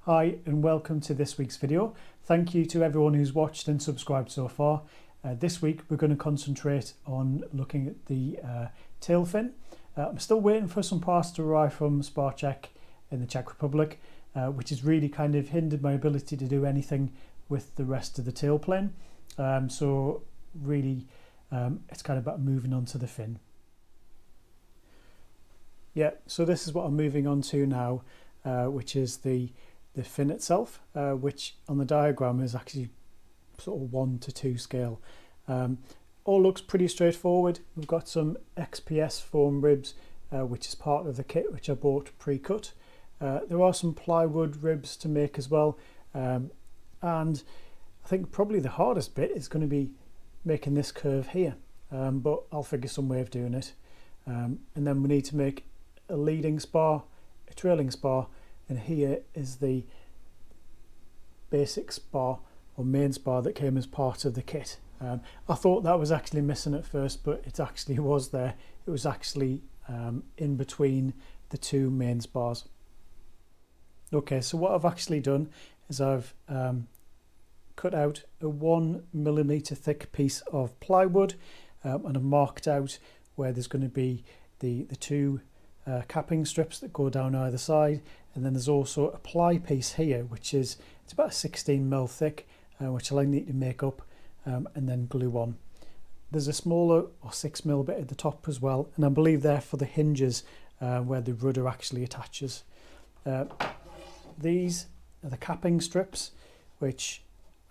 Hi and welcome to this week's video. Thank you to everyone who's watched and subscribed so far. This week we're going to concentrate on looking at the tail fin. I'm still waiting for some parts to arrive from Spar in the Czech Republic, which has really kind of hindered my ability to do anything with the rest of the tail plane. So really it's kind of about moving on to the fin. Yeah, so this is what I'm moving on to now, which is the fin itself, which on the diagram is actually sort of 1:2 scale. All looks pretty straightforward. We've got some XPS foam ribs, which is part of the kit which I bought pre-cut. There are some plywood ribs to make as well, and I think probably the hardest bit is going to be making this curve here, but I'll figure some way of doing it. And then we need to make a leading spar, a trailing spar, and here is the basic spar or main spar that came as part of the kit. I thought that was actually missing at first, but it actually was there. It was actually in between the two main spars. Okay, so what I've actually done is I've cut out a 1mm thick piece of plywood, and I've marked out where there's going to be the two capping strips that go down either side, and then there's also a ply piece here which is it's about 16mm thick, which I'll need to make up and then glue on. There's a smaller or 6mm bit at the top as well, and I believe they're for the hinges where the rudder actually attaches. These are the capping strips which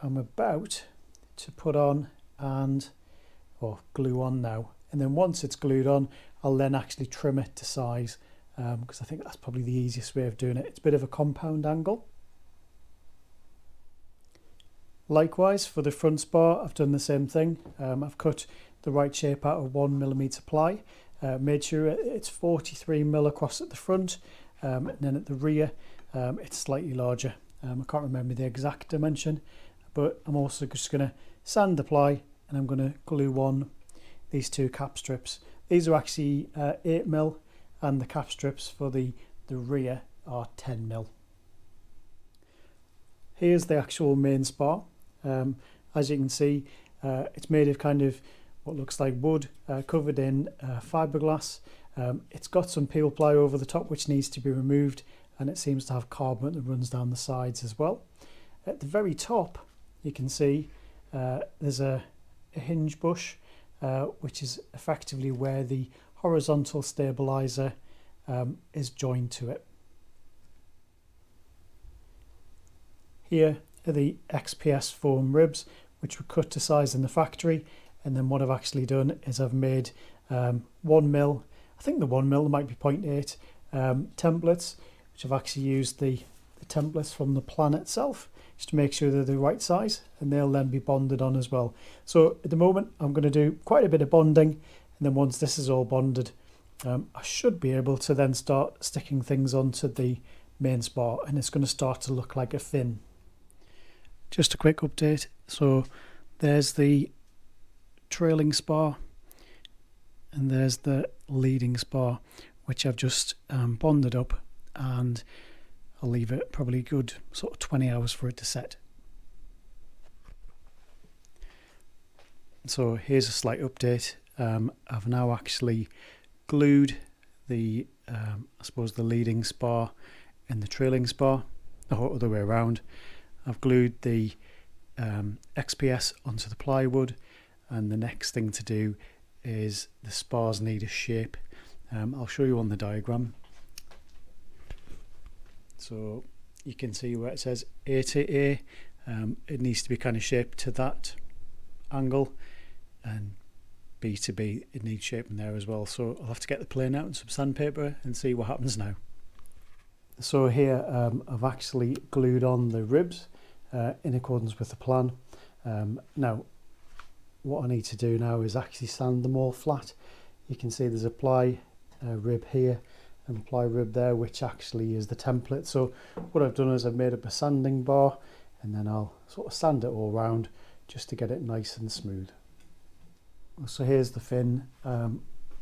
I'm about to put on or glue on now, and then once it's glued on I'll then actually trim it to size, because I think that's probably the easiest way of doing it. It's a bit of a compound angle. Likewise for the front spar I've done the same thing. I've cut the right shape out of 1mm ply, made sure it's 43mm across at the front, and then at the rear it's slightly larger. I can't remember the exact dimension, but I'm also just going to sand the ply and I'm going to glue on these two cap strips. These are actually 8mm, and the cap strips for the rear are 10mm. Here's the actual main spar. As you can see, it's made of kind of what looks like wood, covered in fiberglass. It's got some peel ply over the top which needs to be removed, and it seems to have carbon that runs down the sides as well. At the very top you can see there's a hinge bush, which is effectively where the horizontal stabilizer is joined to it. Here are the XPS foam ribs which were cut to size in the factory, and then what I've actually done is I've made 1mm, I think the 1mm might be 0.8 templates, which I've actually used the templates from the plan itself just to make sure they're the right size, and they'll then be bonded on as well. So at the moment I'm going to do quite a bit of bonding, and then once this is all bonded I should be able to then start sticking things onto the main spar, and it's going to start to look like a fin. Just a quick update, so there's the trailing spar and there's the leading spar, which I've just bonded up, and I'll leave it probably good sort of 20 hours for it to set. So here's a slight update. I've now actually glued the I suppose the leading spar and the trailing spar, or other way around. I've glued the XPS onto the plywood, and the next thing to do is the spars need a shape. I'll show you on the diagram. So you can see where it says A to A, it needs to be kind of shaped to that angle, and B to B, it needs shaping there as well. So I'll have to get the plane out and some sandpaper and see what happens now. So here I've actually glued on the ribs in accordance with the plan. Now what I need to do now is actually sand them all flat. You can see there's a ply rib here and ply rib there, which actually is the template. So what I've done is I've made up a sanding bar, and then I'll sort of sand it all round just to get it nice and smooth. So here's the fin,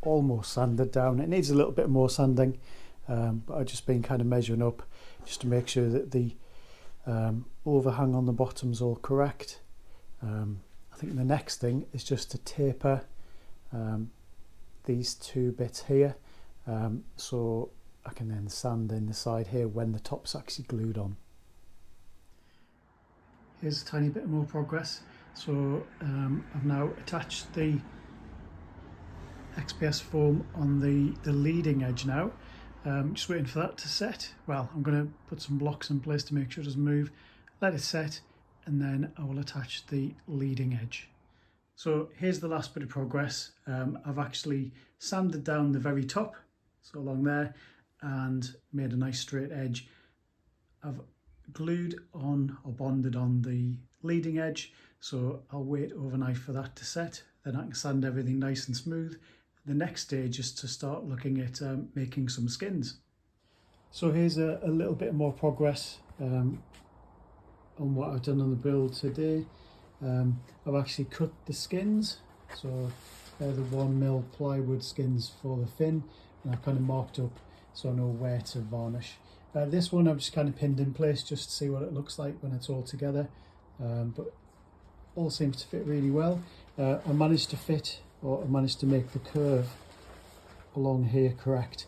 almost sanded down. It needs a little bit more sanding, but I've just been kind of measuring up just to make sure that the overhang on the bottom's all correct. I think the next thing is just to taper these two bits here, so I can then sand in the side here when the top's actually glued on. Here's a tiny bit more progress. So I've now attached the XPS foam on the leading edge now. Just waiting for that to set. Well, I'm going to put some blocks in place to make sure it doesn't move, let it set, and then I will attach the leading edge. So here's the last bit of progress. I've actually sanded down the very top, so along there, and made a nice straight edge. I've glued on or bonded on the leading edge, so I'll wait overnight for that to set. Then I can sand everything nice and smooth. The next stage is to start looking at making some skins. So here's a little bit more progress on what I've done on the build today. I've actually cut the skins, so they're the 1mm plywood skins for the fin, and I've kind of marked up so I know where to varnish. This one I've just kind of pinned in place just to see what it looks like when it's all together, but all seems to fit really well. I managed to make the curve along here correct.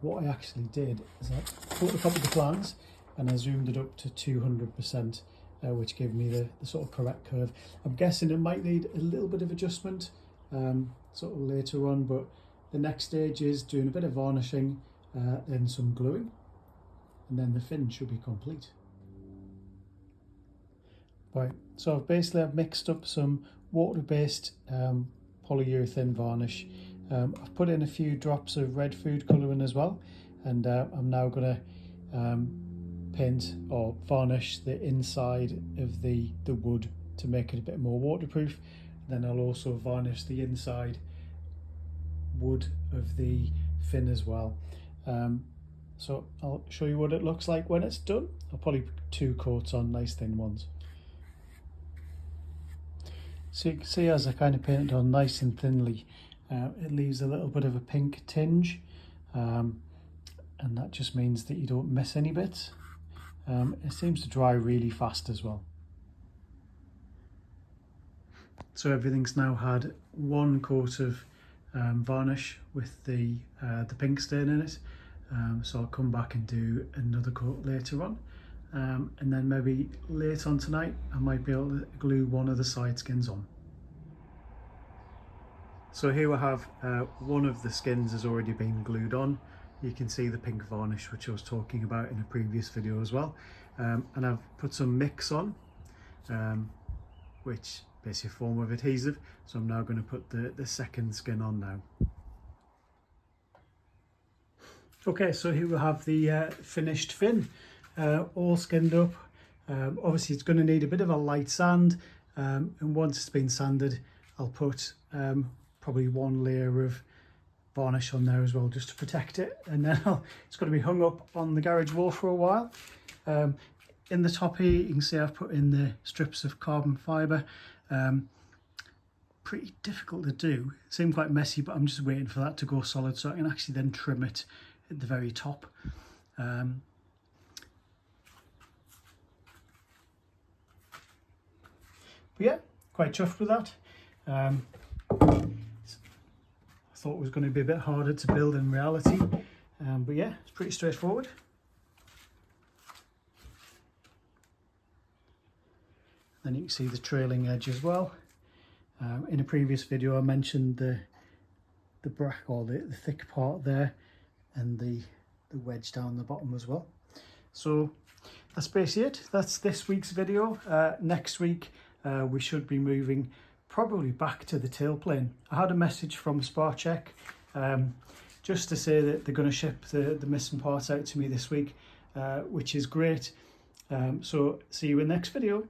What I actually did is I photocopied the plans and I zoomed it up to 200%, which gave me the sort of correct curve. I'm guessing it might need a little bit of adjustment sort of later on, but the next stage is doing a bit of varnishing, then some gluing, and then the fin should be complete. Right, so I've mixed up some water-based polyurethane varnish. I've put in a few drops of red food colouring as well, and I'm now going to paint or varnish the inside of the wood to make it a bit more waterproof. Then I'll also varnish the inside wood of the fin as well. So I'll show you what it looks like when it's done. I'll probably put 2 coats on, nice thin ones. So you can see as I kind of paint it on nice and thinly, it leaves a little bit of a pink tinge, and that just means that you don't miss any bits. It seems to dry really fast as well. So everything's now had 1 coat of varnish with the pink stain in it. So I'll come back and do another coat later on. And then maybe later on tonight I might be able to glue one of the side skins on. So here we have one of the skins has already been glued on. You can see the pink varnish which I was talking about in a previous video as well. And I've put some mix on, which basically a form of adhesive. So I'm now going to put the second skin on now. Okay, so here we have the finished fin, all skinned up. Obviously it's going to need a bit of a light sand, and once it's been sanded I'll put probably 1 layer of varnish on there as well just to protect it, and then it's going to be hung up on the garage wall for a while. In the top here you can see I've put in the strips of carbon fibre. Pretty difficult to do, it seemed quite messy, but I'm just waiting for that to go solid so I can actually then trim it at the very top. But yeah, quite chuffed with that. I thought it was going to be a bit harder to build in reality, but yeah, it's pretty straightforward. Then you can see the trailing edge as well. In a previous video I mentioned the brack, or the thick part there, and the wedge down the bottom as well. So that's basically it. That's this week's video. Next week we should be moving probably back to the tailplane. I had a message from Spar just to say that they're going to ship the missing parts out to me this week, which is great. So see you in the next video.